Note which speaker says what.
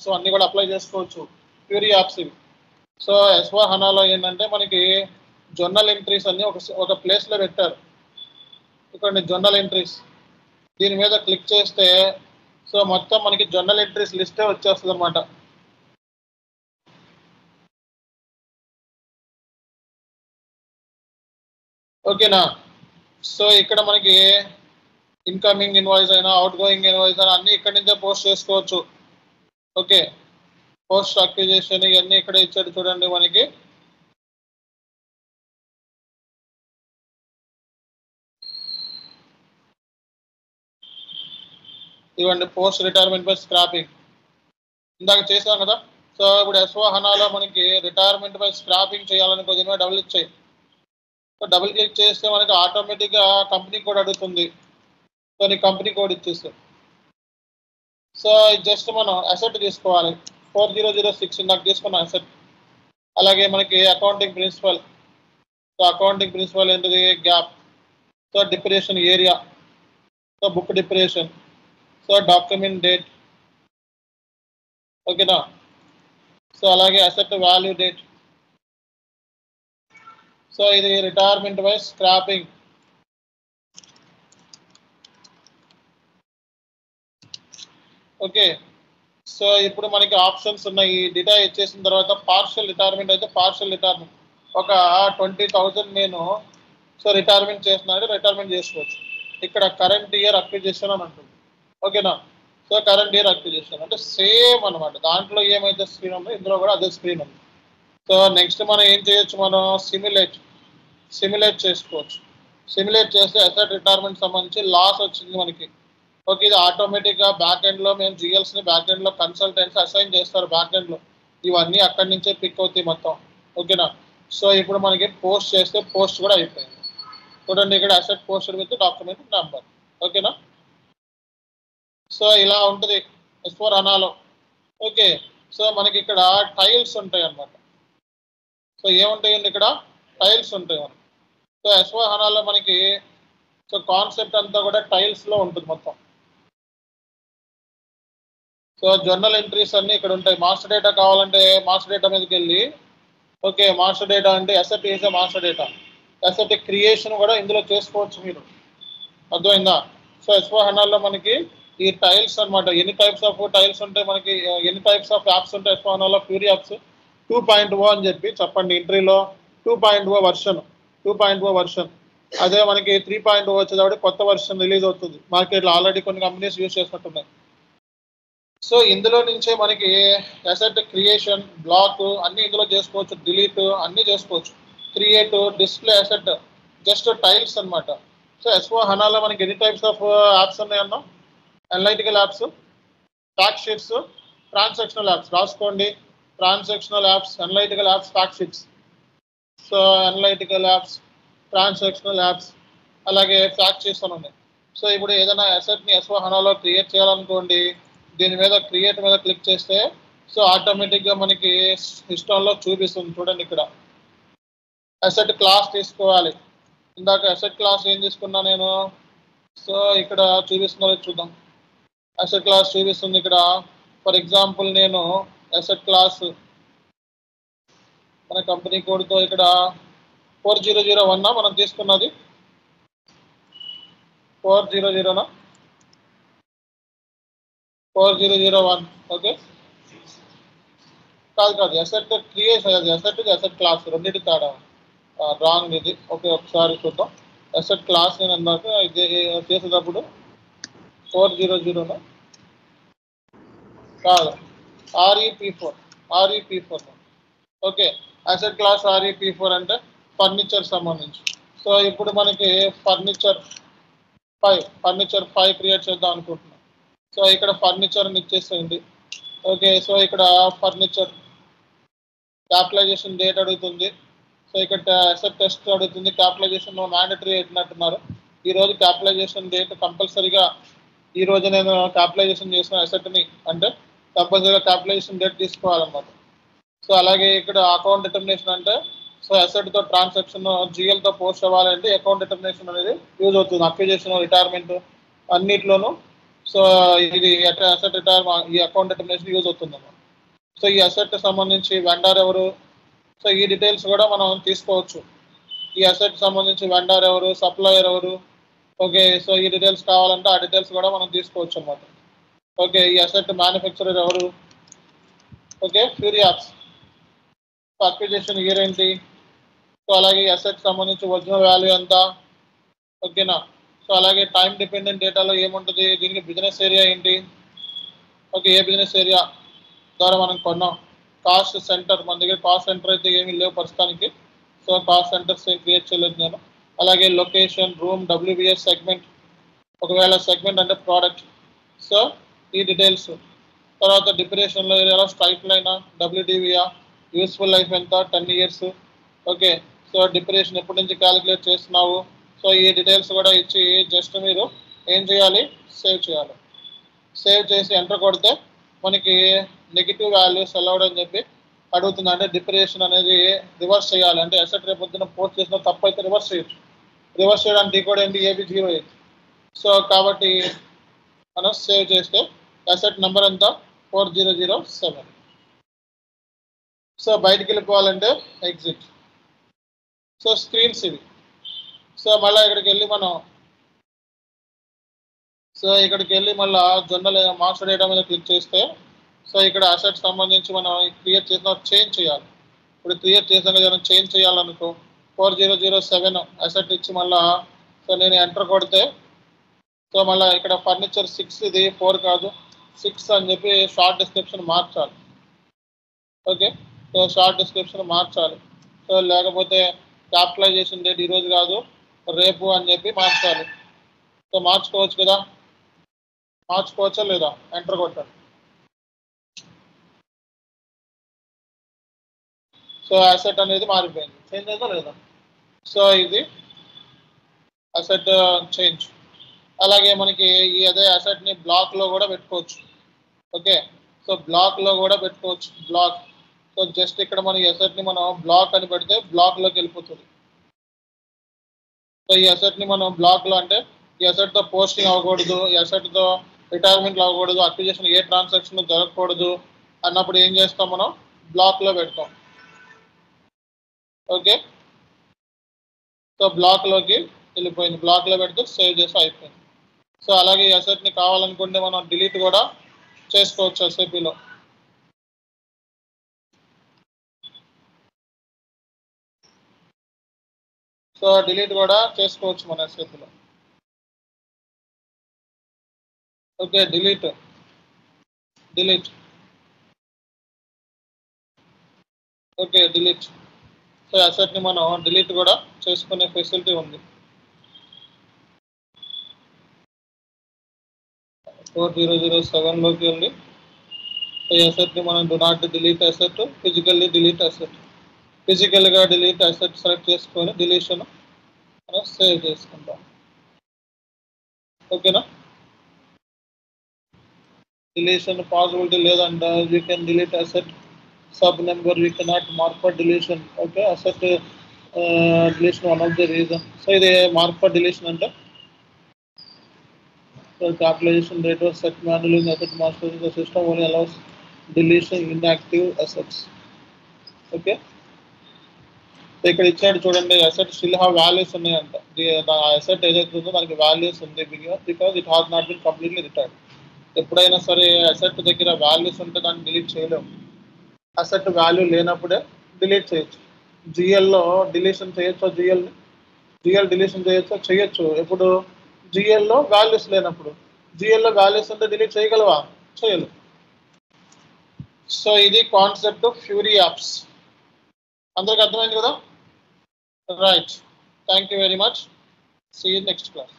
Speaker 1: So అన్ని కూడా apply చేసుకోవచ్చు క్యూరీ యాప్స్ ఇవి. సో ఎస్వా హనాలో ఏంటంటే మనకి జర్నల్ ఎంట్రీస్ అన్ని ఒక ప్లేస్లో పెట్టారు. ఇక్కడ జర్నల్ ఎంట్రీస్ దీని మీద క్లిక్ చేస్తే సో మొత్తం మనకి జర్నల్ ఎంట్రీస్ లిస్టే వచ్చేస్తుంది అనమాట. ఓకేనా. సో ఇక్కడ మనకి ఇన్కమింగ్ ఇన్వాయిస్ అయినా అవుట్ గోయింగ్ ఇన్వాయిస్ అయినా అన్ని ఇక్కడి నుంచే పోస్ట్ చేసుకోవచ్చు. ఓకే, పోస్ట్ అక్విజిషన్ ఇవన్నీ ఇక్కడ ఇచ్చాడు చూడండి మనకి. ఇవ్వండి పోస్ట్ రిటైర్మెంట్ బై స్క్రాపింగ్ ఇందాక చేసాం కదా. సో ఇప్పుడు ఎస్వా హనాలో మనకి రిటైర్మెంట్ బై స్క్రాపింగ్ చేయాలని కొద్దిగా డబుల్ ఇచ్చాయి. సో డబుల్ క్లిక్ చేస్తే మనకి ఆటోమేటిక్గా కంపెనీ కోడ్ అడుగుతుంది. సో నీ కంపెనీ కోడ్ ఇచ్చేస్తాం. సో జస్ట్ మనం అసెట్ తీసుకోవాలి 4006 ఇందాక తీసుకున్న అసెట్. అలాగే మనకి accounting principle. So accounting principle ఏంటిది gap. So depression area. So book depression. So document date. ఓకేనా. సో అలాగే అసెట్ వాల్యూ డేట్. సో ఇది retirement by scrapping. Okay. So ఇప్పుడు మనకి ఆప్షన్స్ ఉన్నాయి. డేటా ఇచ్చేసిన తర్వాత పార్షియల్ రిటైర్మెంట్ అయితే పార్షియల్ రిటైర్మెంట్ ఒక 20,000 నేను సో రిటైర్మెంట్ చేస్తున్నాను, రిటైర్మెంట్ చేసుకోవచ్చు. ఇక్కడ కరెంట్ ఇయర్ అక్విజిషన్ అని ఉంటుంది. ఓకేనా. సో కరెంట్ ఇయర్ అక్విజిషన్ అంటే సేమ్ అనమాట. దాంట్లో ఏమైతే స్క్రీన్ ఉందో ఇందులో కూడా అదే స్క్రీన్ ఉంది. సో నెక్స్ట్ మనం ఏం చేయొచ్చు, మనం సిమ్యులేట్ చేసుకోవచ్చు. సిమ్యులేట్ చేస్తే అసెట్ రిటైర్మెంట్ సంబంధించి లాస్ వచ్చింది మనకి. ఓకే, ఇది ఆటోమేటిక్గా బ్యాక్ ఎండ్లో మేము జిఎల్స్ని బ్యాక్ ఎండ్లో కన్సల్టెంట్స్ అసైన్ చేస్తారు. బ్యాక్ ఎండ్లో ఇవన్నీ అక్కడి నుంచే పిక్ అవుతాయి మొత్తం. ఓకేనా. సో ఇప్పుడు మనకి పోస్ట్ చేస్తే పోస్ట్ కూడా అయిపోయింది. చూడండి ఇక్కడ asset posted with document number. ఓకేనా. సో ఇలా ఉంటుంది ఎస్వా హనాలో. ఓకే. సో మనకి ఇక్కడ టైల్స్ ఉంటాయి అన్నమాట. సో ఏముంటాయండి ఇక్కడ టైల్స్ ఉంటాయి మనకి. సో ఎస్వా హనాలో మనకి సో కాన్సెప్ట్ అంతా కూడా టైల్స్లో ఉంటుంది మొత్తం. సో జర్నల్ ఎంట్రీస్ అన్నీ ఇక్కడ ఉంటాయి. మాస్టర్ డేటా కావాలంటే మాస్టర్ డేటా మీదకి వెళ్ళి ఓకే మాస్టర్ డేటా అంటే asset is a master data. Asset creation కూడా ఇందులో చేసుకోవచ్చు మీరు. అర్థమైందా. సో ఎస్వా హనాలో మనకి ఈ టైల్స్ అనమాట. ఎన్ని టైప్స్ ఆఫ్ టైల్స్ ఉంటాయి మనకి, ఎన్ని టైప్స్ ఆఫ్ యాప్స్ ఉంటాయి ఎస్వా హనాలో. ప్యూరీ యాప్స్ 2.0 అని చెప్పండి ఎంట్రీలో. 2.0 వర్షన్ 2.0 వర్షన్. అదే మనకి 3.0 వచ్చేటప్పుడు కొత్త వర్షన్ రిలీజ్ అవుతుంది. మార్కెట్లో ఆల్రెడీ కొన్ని కంపెనీస్ యూజ్ చేసినట్టున్నాయి. సో ఇందులో నుంచే మనకి అసెట్ క్రియేషన్ బ్లాక్ అన్ని ఇందులో చేసుకోవచ్చు. డిలీట్ అన్ని చేసుకోవచ్చు. Create display asset just tiles అనమాట. సో ఎస్వా హనాలో మనకి ఎన్ని టైప్స్ ఆఫ్ యాప్స్ ఉన్నాయన్నా, analytical apps, fact sheets, transactional apps. రాసుకోండి, transactional apps, analytical apps, fact sheets. So analytical apps, transactional apps, అలాగే ఫ్యాక్ట్ షీట్స్ అని ఉన్నాయి. సో ఇప్పుడు ఏదైనా అసెట్ని ఎస్వా హనాలో క్రియేట్ చేయాలనుకోండి, దీని మీద క్రియేట్ మీద క్లిక్ చేస్తే సో ఆటోమేటిక్గా మనకి సిస్టంలో చూపిస్తుంది. చూడండి ఇక్కడ అసెట్ క్లాస్ తీసుకోవాలి. ఇందాక అసెట్ క్లాస్ ఏం తీసుకున్నా నేను. సో ఇక్కడ చూపిస్తున్నది చూద్దాం. అసెట్ క్లాస్ చూపిస్తుంది ఇక్కడ. ఫర్ ఎగ్జాంపుల్ నేను అసెట్ క్లాస్ మన కంపెనీ కోడ్తో ఇక్కడ 4001 మనం తీసుకున్నది 4001. ఓకే కాదు అసెట్ క్రియేషన్, అది అసెట్ ఇది అసెట్ క్లాస్ రెండింటి తేడా రాంగ్ ఇది. ఓకే ఒకసారి చూద్దాం. అసెట్ క్లాస్ నేను అందాక ఇది చేసేటప్పుడు 400 కాదు REP4. Okay asset class REP4 అంటే ఫర్నిచర్ సంబంధించి. సో ఇప్పుడు మనకి ఫర్నిచర్ 5 క్రియేట్ చేద్దాం అనుకుంటున్నాం. సో ఇక్కడ ఫర్నిచర్ని ఇచ్చేసేయండి. ఓకే సో ఇక్కడ ఫర్నిచర్ క్యాపిటలైజేషన్ డేట్ అడుగుతుంది. సో ఇక్కడ అసెట్ టెస్ట్ అడుగుతుంది. క్యాపిటలైజేషన్ మ్యాండటరీ పెట్టినట్టున్నారు. ఈరోజు క్యాపిటలైజేషన్ డేట్ కంపల్సరీగా ఈరోజు నేను క్యాపిటలైజేషన్ చేసిన అసెట్ని అంటే కంపల్సరీగా క్యాపిటలైజేషన్ డేట్ తీసుకోవాలన్నమాట. సో అలాగే ఇక్కడ అకౌంట్ డిటర్మినేషన్ అంటే సో అసెట్తో ట్రాన్సాక్షన్ జిఎల్తో పోస్ట్ అవ్వాలంటే అకౌంట్ డిటర్మినేషన్ అనేది యూజ్ అవుతుంది. అక్విజిషన్, రిటైర్మెంట్ అన్నిట్లోనూ సో ఇది అసెట్ రిటైర్ ఈ అకౌంట్ డిటర్మినేషన్ యూజ్ అవుతుందన్నమాట. సో ఈ అసెట్ సంబంధించి వెండర్ ఎవరు, సో ఈ డీటెయిల్స్ కూడా మనం తీసుకోవచ్చు. ఈ అసెట్ సంబంధించి వెండర్ ఎవరు, సప్లయర్ ఎవరు, ఓకే. సో ఈ డీటెయిల్స్ కావాలంటే ఆ డీటెయిల్స్ కూడా మనం తీసుకోవచ్చు అన్నమాట. ఓకే. ఈ అసెట్ మ్యానుఫ్యాక్చరర్ ఎవరు, okay. Fury apps. So acquisition year ఏంటి, సో అలాగే ఈ అసెట్ సంబంధించి ఒరిజినల్ వాల్యూ ఎంత, ఓకేనా. సో అలాగే టైం డిపెండెంట్ డేటాలో ఏముంటుంది, దీనికి బిజినెస్ ఏరియా ఏంటి, ఓకే. ఏ బిజినెస్ ఏరియా ద్వారా మనం కొన్నాం, కాస్ట్ సెంటర్, మన దగ్గర కాస్ట్ సెంటర్ అయితే ఏమీ లేవు ప్రస్తుతానికి. సో కాస్ట్ సెంటర్స్ క్రియేట్ చేయలేదు నేను. అలాగే లొకేషన్, రూమ్, డబ్ల్యూబిఎస్ సెగ్మెంట్, ఒకవేళ సెగ్మెంట్ అంటే ప్రోడక్ట్. సో ఈ డీటెయిల్స్. తర్వాత డిప్రెషన్లో ఏరియాలో స్ట్రైట్ లైనా, డబ్ల్యూడివియా, యూస్ఫుల్ లైఫ్ ఎంత, 10 years, ఓకే. సో డిప్రెషన్ ఎప్పటి నుంచి క్యాలిక్యులేట్ చేస్తున్నావు, సో ఈ డీటెయిల్స్ కూడా ఇచ్చి జస్ట్ మీరు ఏం చేయాలి, సేవ్ చేయాలి. సేవ్ చేసి ఎంటర్ కొడితే మనకి నెగిటివ్ వాల్యూస్ అలౌడ్ అని చెప్పి అడుగుతుంది. అంటే డిప్రెషన్ అనేది రివర్స్ చేయాలి, అంటే అసెట్ రేపు పొద్దున పోస్ట్ చేసిన తప్పు అయితే రివర్స్ చేయొచ్చు. రివర్స్ చేయడానికి డీకోడ్ ఏంటి, ఏబి 08. సో కాబట్టి మనం సేవ్ చేస్తే అసెట్ నెంబర్ ఎంత, 4007. సో బయటికి వెళ్ళిపోవాలంటే ఎగ్జిట్. సో స్క్రీన్స్ ఇవి. సో మళ్ళీ ఇక్కడికి వెళ్ళి మనం మళ్ళీ జనరల్ మాస్టర్ డేటా మీద క్లిక్ చేస్తే, సో ఇక్కడ అసెట్ సంబంధించి మనం క్రియేట్ చేసిన చేంజ్ చేయాలి. ఇప్పుడు క్రియేట్ చేసాక ఏదైనా చేంజ్ చేయాలనుకో 4007 అసెట్ ఇచ్చి మళ్ళీ, సో నేను ఎంటర్ కొడితే, సో మళ్ళీ ఇక్కడ ఫర్నిచర్ 6 ఇది 4 కాదు 6 అని చెప్పి షార్ట్ డిస్క్రిప్షన్ మార్చాలి. ఓకే. సో షార్ట్ డిస్క్రిప్షన్ మార్చాలి. సో లేకపోతే క్యాపిటలైజేషన్ డేట్ ఈరోజు కాదు రేపు అని చెప్పి మార్చాలి. సో మార్చుకోవచ్చు కదా, మార్చుకోవచ్చా లేదా, ఎంటర్ కొట్టాలి. సో అసెట్ అనేది మారిపోయింది, చేంజ్ అయిందా లేదా. సో ఇది అసెట్ చేంజ్. అలాగే మనకి ఈ అదే అసెట్ని బ్లాక్లో కూడా పెట్టుకోవచ్చు. ఓకే. సో బ్లాక్లో కూడా పెట్టుకోవచ్చు, బ్లాక్. సో జస్ట్ ఇక్కడ మన ఈ అసెట్ని మనం బ్లాక్ అని పెడితే బ్లాక్లోకి వెళ్ళిపోతుంది. సో ఈ అసెట్ని మనం బ్లాక్లో అంటే ఈ అసెట్తో పోస్టింగ్ అవ్వకూడదు, ఈ అసెట్తో రిటైర్మెంట్లు అవ్వకూడదు, అక్విజిషన్ ఏ ట్రాన్సాక్షన్ జరగకూడదు అన్నప్పుడు ఏం చేస్తాం, మనం బ్లాక్లో పెడతాం. ఓకే. సో బ్లాక్లోకి వెళ్ళిపోయింది, బ్లాక్లో పెడితే సేవ్ చేసి అయిపోయింది. సో అలాగే ఈ అసెట్ని కావాలనుకుంటే మనం డిలీట్ కూడా చేసుకోవచ్చు ఎస్ఏపీలో. సో డిలీట్ కూడా చేసుకోవచ్చు మన ఎస్ఏపీలో. Okay. Delete okay. Delete. So అసెట్ని మనం డిలీట్ కూడా చేసుకునే ఫెసిలిటీ ఉంది. 4007లోకి వెళ్ళి ఈ అసెట్ని మనం do not delete asset, physically delete asset, ఫిజికల్గా డిలీట్ అసెట్ సెలెక్ట్ చేసుకొని డిలీషన్ మనం సేవ్ చేసుకుంటాం. ఓకేనా. డిలీషన్ పాసిబిలిటీ లేదంట, you can delete asset sub number, you cannot mark for deletion. Okay. Asset deletion one of the reason. So ఇది mark for deletion అంటే capitalization rate was set manually in asset master. The system only allows deletion inactive assets. Okay. So ఇక్కడ ఇచ్చాడు చూడండి, asset still have values ఉన్నాయంట. Asset ఏదైతే ఉందో దానికి values ఉంది because it has not been completely retired. ఎప్పుడైనా సరే అసెట్ దగ్గర వాల్యూస్ ఉంటే దాన్ని డిలీట్ చేయలేము. అసెట్ వాల్యూ లేనప్పుడే డిలీట్ చేయొచ్చు. జిఎల్లో డిలీషన్ చేయొచ్చు, జిఎల్ డిలీషన్ చేయొచ్చు ఎప్పుడు, జిఎల్లో వాల్యూస్ లేనప్పుడు. జిఎల్లో వాల్యూస్ ఉంటే డిలీట్ చేయగలవా, చేయలేవు. సో ఇది కాన్సెప్ట్ ఫ్యూరీ యాప్స్. అందరికి అర్థమైంది కదా, right. Thank you very much. See you next class.